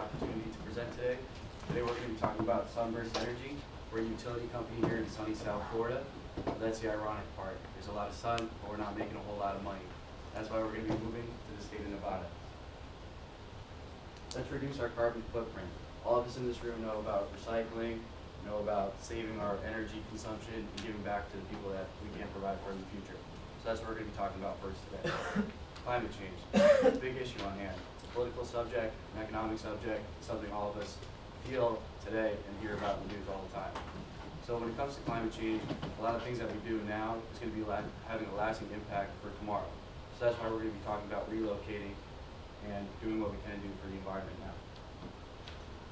opportunity to present today. Today we're going to be talking about Sunburst Energy. We're a utility company here in sunny South Florida. That's the ironic part. There's a lot of sun, but we're not making a whole lot of money. That's why we're going to be moving to the state of Nevada. Let's reduce our carbon footprint. All of us in this room know about recycling, know about saving our energy consumption and giving back to the people that we can't provide for in the future. So that's what we're going to be talking about first today. Climate change. It's a big issue on hand. It's a political subject, an economic subject, something all of us feel today and hear about in the news all the time. So when it comes to climate change, a lot of things that we do now is going to be having a lasting impact for tomorrow. So that's why we're going to be talking about relocating and doing what we can do for the environment now.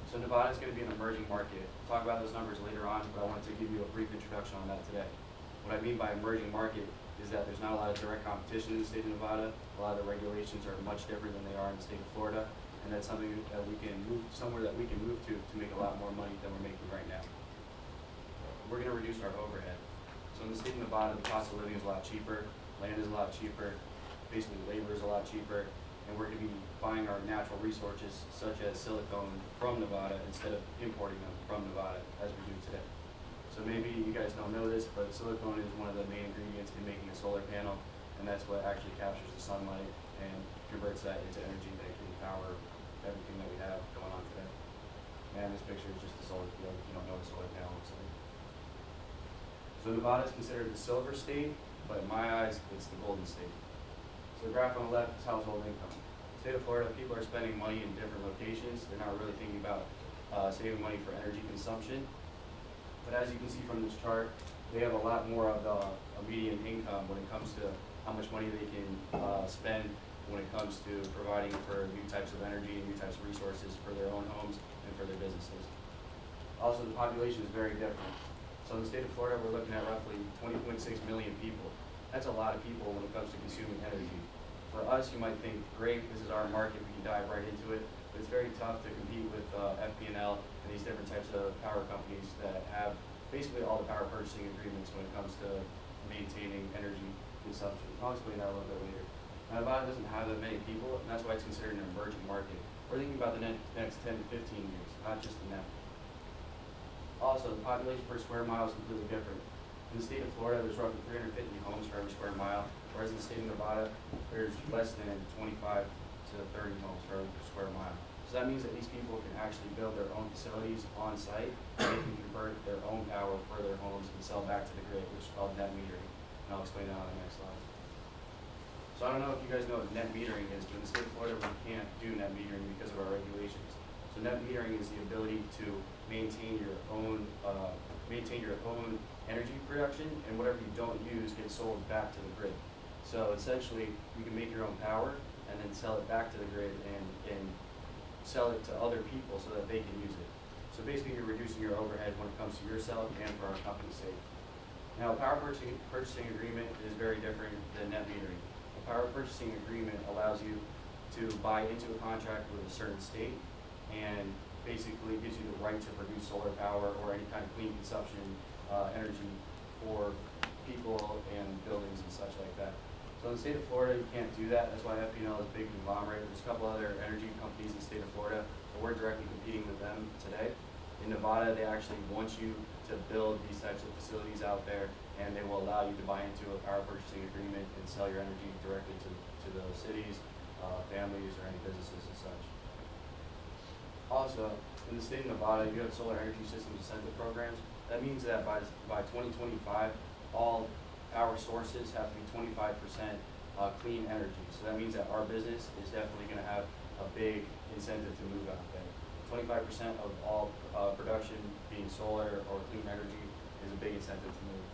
So Nevada is going to be an emerging market. We'll talk about those numbers later on, but I wanted to give you a brief introduction on that today. What I mean by emerging market is that there's not a lot of direct competition in the state of Nevada. A lot of the regulations are much different than they are in the state of Florida, and that's something that we can move, somewhere that we can move to make a lot more money than we're making right now. We're going to reduce our overhead. So in the state of Nevada, the cost of living is a lot cheaper, land is a lot cheaper, basically labor is a lot cheaper, and we're going to be buying our natural resources such as silicone from Nevada instead of importing them from Nevada as we do today. So maybe you guys don't know this, but silicone is one of the main ingredients in making a solar panel, and that's what actually captures the sunlight and converts that into energy that can power everything that we have going on today. And this picture is just the solar field if you don't know what a solar panel looks like. So Nevada is considered the silver state, but in my eyes, it's the golden state. So the graph on the left is household income. State of Florida, people are spending money in different locations. They're not really thinking about saving money for energy consumption. But as you can see from this chart, they have a lot more of a median income when it comes to how much money they can spend when it comes to providing for new types of energy and new types of resources for their own homes and for their businesses. Also, the population is very different. So in the state of Florida, we're looking at roughly 20.6 million people. That's a lot of people when it comes to consuming energy. For us, you might think, great, this is our market, we can dive right into it, but it's very tough to compete with FPNL and these different types of power companies that have basically all the power purchasing agreements when it comes to maintaining energy consumption. I'll explain that a little bit later. Now, Nevada doesn't have that many people, and that's why it's considered an emerging market. We're thinking about the next 10 to 15 years, not just the now. Also, the population per square mile is completely different. In the state of Florida, there's roughly 350 homes for every square mile, whereas in the state of Nevada, there's less than 25 to 30 homes for every square mile. So that means that these people can actually build their own facilities on site, and they can convert their own power for their homes and sell back to the grid, which is called net metering. And I'll explain that on the next slide. So I don't know if you guys know what net metering is, but in the state of Florida, we can't do net metering because of our regulations. So net metering is the ability to maintain your own energy production, and whatever you don't use gets sold back to the grid. So essentially, you can make your own power and then sell it back to the grid and sell it to other people so that they can use it. So basically, you're reducing your overhead when it comes to yourself and for our company's sake. Now, a power purchasing agreement is very different than net metering. A power purchasing agreement allows you to buy into a contract with a certain state and basically gives you the right to produce solar power or any kind of clean consumption energy for people and buildings and such like that. So in the state of Florida, you can't do that. That's why FPNL is a big conglomerate. There's a couple other energy companies in the state of Florida, but we're directly competing with them today. In Nevada, they actually want you to build these types of facilities out there, and they will allow you to buy into a power purchasing agreement and sell your energy directly to those cities, families, or any businesses and such. Also, in the state of Nevada, you have solar energy systems incentive programs. That means that by 2025, all power sources have to be 25% clean energy. So that means that our business is definitely going to have a big incentive to move out there. 25% of all production being solar or clean energy is a big incentive to move.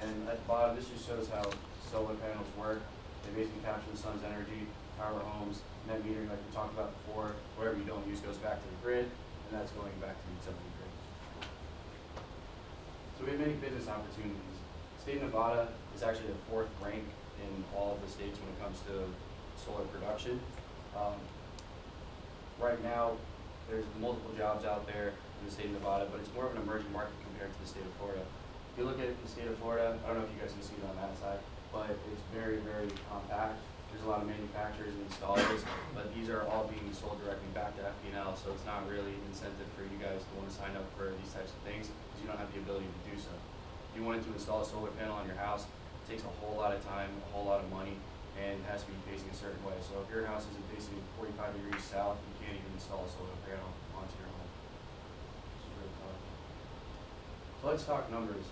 And at the bottom, this just shows how solar panels work. They basically capture the sun's energy, power homes, net metering like we talked about before. Whatever you don't use goes back to the grid, and that's going back to the utility grid. So we have many business opportunities. The state of Nevada is actually the 4th rank in all of the states when it comes to solar production. Right now, there's multiple jobs out there in the state of Nevada, but it's more of an emerging market compared to the state of Florida. If you look at the state of Florida, I don't know if you guys can see it on that side, but it's very, very compact There's a lot of manufacturers and installers, but these are all being sold directly back to FInal, so it's not really an incentive for you guys to want to sign up for these types of things because you don't have the ability to do so. If you wanted to install a solar panel on your house, it takes a whole lot of time, a whole lot of money, and it has to be facing a certain way. So if your house isn't facing 45 degrees south, you can't even install a solar panel onto your home. Which is really tough. So let's talk numbers.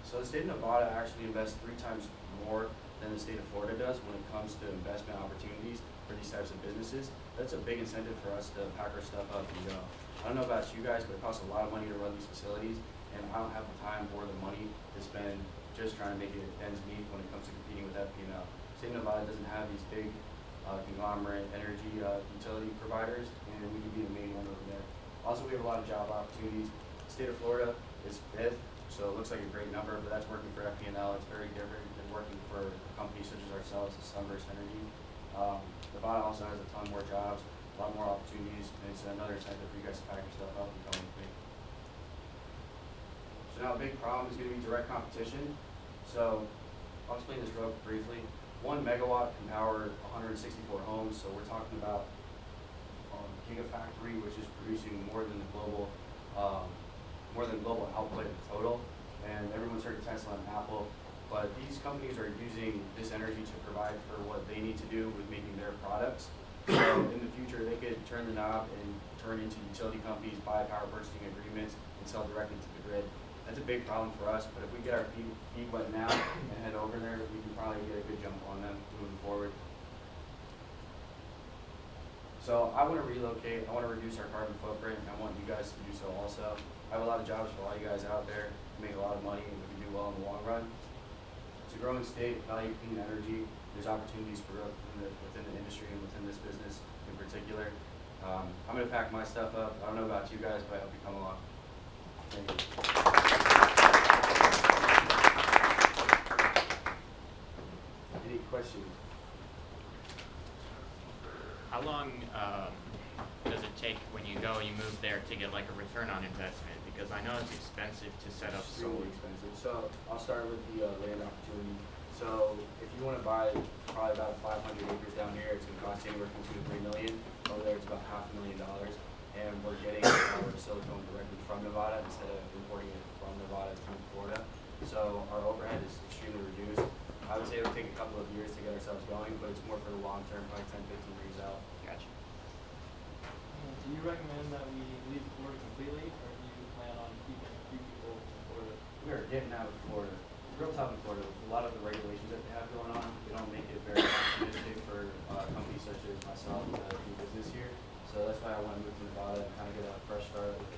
So the state of Nevada actually invests 3 times more than the state of Florida does when it comes to investment opportunities for these types of businesses. That's a big incentive for us to pack our stuff up and go. I don't know about you guys, but it costs a lot of money to run these facilities, and I don't have the time or the money to spend just trying to make it ends meet when it comes to competing with FInal. State of Nevada doesn't have these big conglomerate energy utility providers, and we can be the main one over there. Also, we have a lot of job opportunities. The state of Florida is 5th, so it looks like a great number, but that's working for FInal. It's very different than working for companies such as ourselves, the Sunburst Energy. Nevada also has a ton more jobs, a lot more opportunities, and it's another incentive for you guys to pack your stuff up and come with me. So now a big problem is going to be direct competition. So I'll explain this real briefly. 1 megawatt can power 164 homes, so we're talking about gigafactory, which is producing more than the global output in total. And everyone's heard of Tesla and Apple, but these companies are using this energy to provide for what they need to do with making their products. So in the future, they could turn the knob and turn into utility companies, buy power purchasing agreements, and sell directly to the grid. That's a big problem for us, but if we get our feet wet now and head over there, we can probably get a good jump on them moving forward. So I want to relocate, I want to reduce our carbon footprint, and I want you guys to do so also. I have a lot of jobs for all you guys out there, make a lot of money, and we can do well in the long run. It's a growing state, value clean energy. There's opportunities for growth within the industry and within this business in particular. I'm going to pack my stuff up. I don't know about you guys, but I hope you come along. Thank you. Any questions? How long does it take when you move there to get like a return on investment? Because I know it's expensive to set up solar. Extremely expensive. So I'll start with the land opportunity. So if you want to buy probably about 500 acres down here, it's going to cost anywhere from $2 to $3 million. Over there, it's about $500,000, and we're getting our silicone directly from Nevada instead of importing it from Nevada to Florida. So our overhead is extremely reduced. I would say it'll take a couple of years to get ourselves going, but it's more for the long term, probably 10, 15 years out. Gotcha. Do you recommend that we leave Florida completely, or do you plan on keeping a few people in Florida? We are getting out of Florida. It's real tough in Florida. A lot of the regulations that they have going on, they don't make it very optimistic for companies such as myself to do business here. So that's why I want to move to Nevada and kind of get a fresh start with